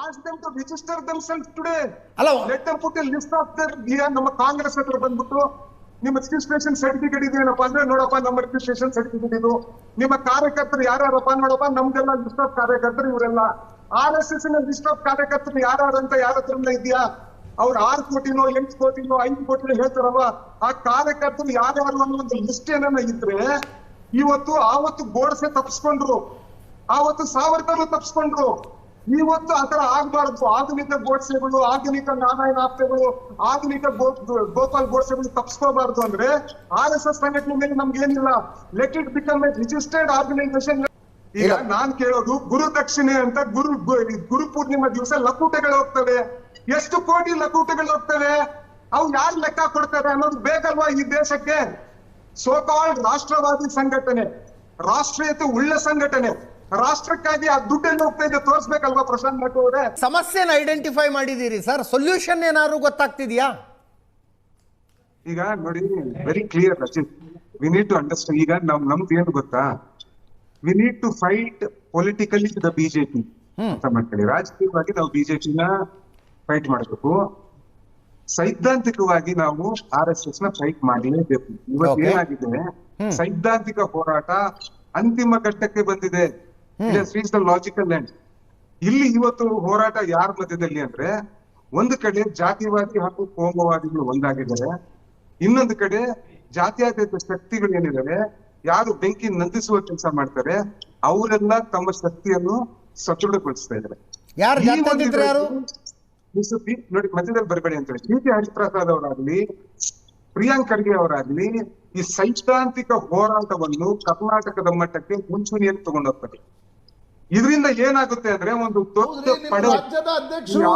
ask them to register themselves today. ಅಲ್ಲ Let them put a list of their ನಮ್ಮ ಕಾಂಗ್ರೆಸ್ ಹತ್ರ ಬಂದ್ಬಿಟ್ಟು ನಿಮ್ಮ ರಿಜಿಸ್ಟ್ರೇಷನ್ ಸರ್ಟಿಫಿಕೇಟ್ ಇದೆಯೇನಪ್ಪ ಅಂದ್ರೆ ನೋಡಪ್ಪ ನಮ್ಮ ರಿಜಿಸ್ಟ್ರೇಷನ್ ಸರ್ಟಿಫಿಕೇಟ್ ಇದು. ನಿಮ್ಮ ಕಾರ್ಯಕರ್ತರು ಯಾರ್ಯಾರಪ್ಪ ನೋಡಪ್ಪ ನಮ್ದೆಲ್ಲ ಲಿಸ್ಟ್ ಆಫ್ ಕಾರ್ಯಕರ್ತರು ಇವರೆಲ್ಲ. RSS ನ ಲಿಸ್ಟ್ ಆಫ್ ಕಾರ್ಯಕರ್ತರು ಯಾರಂತ ಯಾರ ಹತ್ರ ಇದೆಯಾ? ಅವ್ರು 6 ಕೋಟಿನೋ 8 ಕೋಟಿನೋ 5 ಕೋಟಿನೋ ಹೇಳ್ತಾರಲ್ವ, ಆ ಕಾರ್ಯಕರ್ತರು ಯಾರ್ಯಾರು ಅನ್ನೋ ಒಂದು ಲಿಸ್ಟ್ ಏನಾನ ಇದ್ರೆ ಆವತ್ತು ಗೋಡ್ಸೆ ತಪ್ಪಿಸ್ಕೊಂಡ್ರು, ಆವತ್ತು ಸಾವರ್ಕರ್ ತಪ್ಪಿಸ್ಕೊಂಡ್ರು. ಇವತ್ತು ಆತರ ಆಗ್ಬಾರ್ದು. ಆಧುನಿಕ ಗೋಡ್ಸೆಗಳು, ಆಧುನಿಕ ನಾರಾಯಣ ಆಪ್ತೆಗಳು, ಆಧುನಿಕ ಗೋಪಾಲ್ ಗೋಡ್ಸೆಗಳು ತಪ್ಪಿಸ್ಕೋಬಾರ್ದು ಅಂದ್ರೆ RSS ಸಂಘಟನೆ ಮೇಲೆ ನಮ್ಗೆ ಏನಿಲ್ಲ. Let it become a registered organisation. ಈಗ ನಾನ್ ಕೇಳೋದು, ಗುರು ದಕ್ಷಿಣೆ ಅಂತ ಗುರು ಪೂರ್ಣಿಮಾ ದಿವಸ ಲಕೂಟೆಗಳು ಹೋಗ್ತವೆ. ಎಷ್ಟು ಕೋಟಿ ಲಕೂಟೆಗಳು ಹೋಗ್ತವೆ? ಅವು ಯಾರು ಲೆಕ್ಕ ಕೊಡ್ತಾರೆ ಅನ್ನೋದು ಬೇಕಲ್ವಾ ಈ ದೇಶಕ್ಕೆ? ಸೋ ಕಾಲ್ಡ್ ರಾಷ್ಟ್ರವಾದಿ ಸಂಘಟನೆ, ರಾಷ್ಟ್ರೀಯತೆ ಉಳ್ಳ ಸಂಘಟನೆ, ರಾಷ್ಟ್ರಕ್ಕಾಗಿ ಆ ದುಡ್ಡೆಲ್ಲ ಹೋಗ್ತಾ ಇದೆ ತೋರಿಸ್ಬೇಕಲ್ವಾ ಪ್ರಶಾಂತ್ ನಾಯ್ಡು ಅವರೇ? ಸಮಸ್ಯೆನ ಐಡೆಂಟಿಫೈ ಮಾಡಿದೀರಿ ಸರ್, ಸೊಲ್ಯೂಷನ್ ಏನಾದ್ರು ಗೊತ್ತಾಗ್ತಿದ್ಯಾ? ಈಗ ನೋಡಿ, very clear Rachit, we need to understand. ಈಗ ನಮ್ದು ಏನು ಗೊತ್ತಾ, we need to fight politically the BJP ಅಂತ ಮಾಡ್ಕೊಳ್ಳಿ. ರಾಜಕೀಯವಾಗಿ ನಾವು ಬಿಜೆಪಿನ ಫೈಟ್ ಮಾಡಬೇಕು, ಸೈದ್ಧಾಂತಿಕವಾಗಿ ನಾವು RSS ನ ಫೈಟ್ ಮಾಡಲೇಬೇಕು. ಇವತ್ತು ಏನಾಗಿದೆ, ಸೈದ್ಧಾಂತಿಕ ಹೋರಾಟ ಅಂತಿಮ ಘಟ್ಟಕ್ಕೆ ಬಂದಿದೆ. Logical end. ಇಲ್ಲಿ ಇವತ್ತು ಹೋರಾಟ ಯಾರ ಮಧ್ಯದಲ್ಲಿ ಅಂದ್ರೆ, ಒಂದು ಕಡೆ ಜಾತಿವಾದಿ ಹಾಗೂ ಕೋಮುವಾದಿಗಳು ಒಂದಾಗಿದ್ದಾರೆ, ಇನ್ನೊಂದು ಕಡೆ ಜಾತ್ಯತೀತ ಶಕ್ತಿಗಳು ಏನಿದ್ದಾರೆ, ಯಾರು ಬೆಂಕಿ ನಂದಿಸುವ ಕೆಲಸ ಮಾಡ್ತಾರೆ, ಅವರೆಲ್ಲ ತಮ್ಮ ಶಕ್ತಿಯನ್ನು ಸದೃಢಗೊಳಿಸ್ತಾ ಇದ್ದಾರೆ. ನೋಡಿ, ಮಧ್ಯದಲ್ಲಿ ಬರಬೇಡಿ ಅಂತ ಹೇಳಿ ಟಿ ಹರಿಪ್ರಸಾದ್ ಅವರಾಗ್ಲಿ, ಪ್ರಿಯಾಂಕ್ ಖರ್ಗೆ ಅವರಾಗ್ಲಿ ಈ ಸೈದ್ಧಾಂತಿಕ ಹೋರಾಟವನ್ನು ಕರ್ನಾಟಕದ ಮಟ್ಟಕ್ಕೆ ಮುಂಚೂಣಿಯಲ್ಲಿ ತಗೊಂಡೋಗ್ತಾರೆ. ಇದರಿಂದ ಏನಾಗುತ್ತೆ ಅಂದ್ರೆ, ಒಂದು ದೊಡ್ಡ ಪಡೆ ರಾಜ್ಯದ ಅಧ್ಯಕ್ಷರು,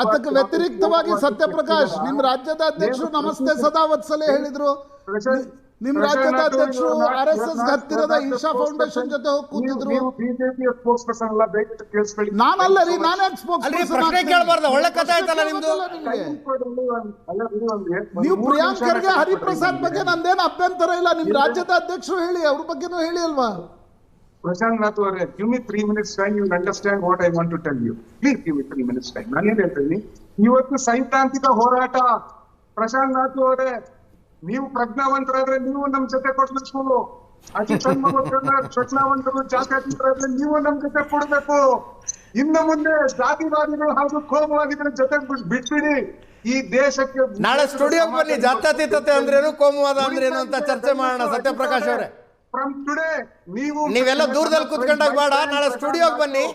ಅದಕ್ಕೆ ವ್ಯತಿರಿಕ್ತವಾಗಿ ಸತ್ಯಪ್ರಕಾಶ್ ನಿಮ್ ರಾಜ್ಯದ ಅಧ್ಯಕ್ಷರು ನಮಸ್ತೆ ಸದಾ ವತ್ಸಲೆ ಹೇಳಿದ್ರು. ನಿಮ್ ರಾಜ್ಯದ ಅಧ್ಯಕ್ಷರು RSS ಹತ್ತಿರದ ಈಶಾ ಫೌಂಡೇಶನ್ ಜೊತೆ ಹೋಗಿ ಕೂತಿದ್ರು. ನಾನಲ್ಲ ರೀ, ನಾನೇ ಪ್ರಶ್ನೆ ಕೇಳಬಾರ್ದು, ಒಳ್ಳೆ ಕಥೆ ಆಯ್ತಲ್ಲ ನಿಮ್ದು. ನೀವು ಪ್ರಿಯಾಂಕ್ ಖರ್ಗೆ ಹರಿಪ್ರಸಾದ್ ಬಗ್ಗೆ ನಂದೇನು ಅಭ್ಯಂತರ ಇಲ್ಲ, ನಿಮ್ ರಾಜ್ಯದ ಅಧ್ಯಕ್ಷರು ಹೇಳಿ, ಅವ್ರ ಬಗ್ಗೆನೂ ಹೇಳಿ ಅಲ್ವಾ? ಪ್ರಶಾಂತ್ ನಾಥ್ ಅವರೇ, give me 3 minutes time, you will understand what I want to tell you. Please give me 3 minutes time. ನಾನು ಏನ್ ಹೇಳ್ತೀನಿ, ಇವತ್ತು ಸೈದ್ಧಾಂತಿಕ ಹೋರಾಟ. ಪ್ರಶಾಂತ್ ನಾಥ್ ಅವರೇ, ನೀವು ಪ್ರಜ್ಞಾವಂತರಾದ್ರೆ ನೀವು ನಮ್ ಜೊತೆ ಕೊಡ್ಬೇಕು. ಅತಿ ಪ್ರಜ್ಞಾವಂತರು ಜಾತ್ಯತೀತರಾದ್ರೆ ನೀವು ನಮ್ ಜೊತೆ ಕೊಡ್ಬೇಕು. ಇನ್ನು ಮುಂದೆ ಜಾತಿವಾದಿಗಳು ಹಾಗೂ ಕೋಮುವಾದಿಗಳ ಜೊತೆ ಬಿಟ್ಬಿಡಿ. ಈ ದೇಶಕ್ಕೆ ನಾಳೆ ಸ್ಟುಡಿಯೋಗೆ ಬನ್ನಿ, ಜಾತ್ಯತೀತತೆ ಅಂದ್ರೇನು, ಕೋಮುವಾದ ಅಂದ್ರೇನು ಅಂತ ಚರ್ಚೆ ಮಾಡೋಣ. ಸತ್ಯಪ್ರಕಾಶ್ ಅವರೇ, ಫ್ರಮ್ ಟುಡೇ ನೀವೆಲ್ಲ ದೂರದಲ್ಲಿ ಕೂತ್ಕೊಂಡಾಗ ಬೇಡ, ನಾಳೆ ಸ್ಟುಡಿಯೋಗೆ ಬನ್ನಿ.